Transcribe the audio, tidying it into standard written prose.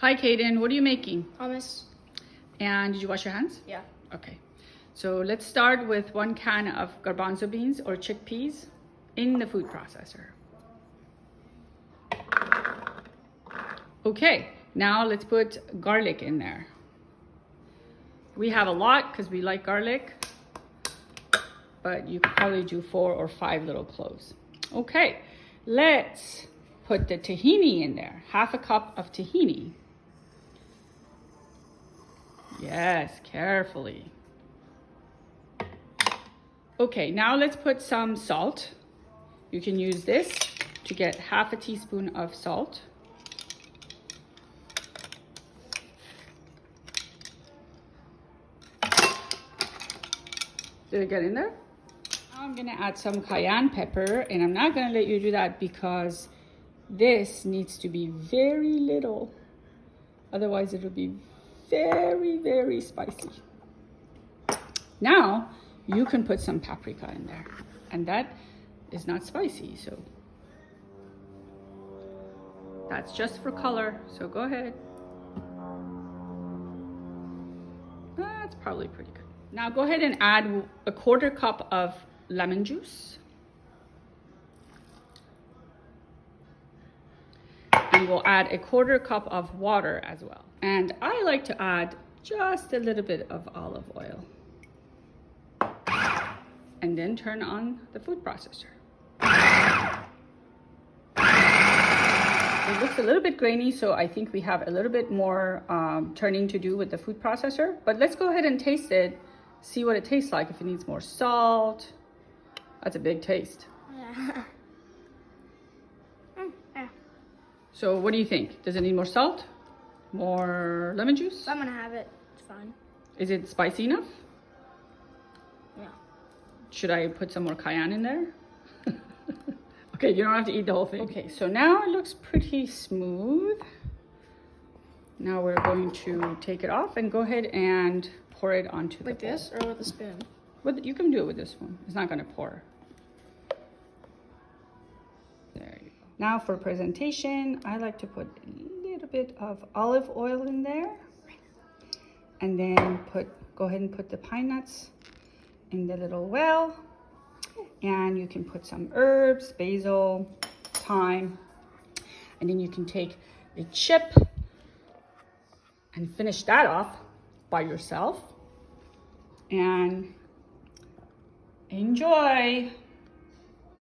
Hi, Kaden. What are you making? Hummus. And did you wash your hands? Yeah. Okay. So let's start with 1 can of garbanzo beans or chickpeas in the food processor. Okay, now let's put garlic in there. We have a lot because we like garlic, but you could probably do 4 or 5 little cloves. Okay, let's put the tahini in there. 1/2 cup of tahini. Yes, carefully. Okay, now let's put some salt. You can use this to get 1/2 teaspoon of salt. Did it get in there? Now I'm gonna add some cayenne pepper, and I'm not gonna let you do that because this needs to be very little. Otherwise it'll be very, very spicy. Now you can put some paprika in there, and that is not spicy, so that's just for color, so go ahead. That's probably pretty good. Now go ahead and add 1/4 cup of lemon juice. And we'll add 1/4 cup of water as well. And I like to add just a little bit of olive oil. And then turn on the food processor. It looks a little bit grainy, so I think we have a little bit more turning to do with the food processor. But let's go ahead and taste it, see what it tastes like, if it needs more salt. That's a big taste. Yeah. Yeah. So what do you think? Does it need more salt? More lemon juice? I'm gonna have it. It's fine. Is it spicy enough? Yeah. Should I put some more cayenne in there? Okay, you don't have to eat the whole thing. Okay, so now it looks pretty smooth. Now we're going to take it off and go ahead and pour it onto the bowl. Like this or with a spoon? You can do it with this one. It's not gonna pour. There you go. Now for presentation, I like to put a little bit of olive oil in there. And then go ahead and put the pine nuts in the little well. And you can put some herbs, basil, thyme. And then you can take a chip and finish that off by yourself. And enjoy.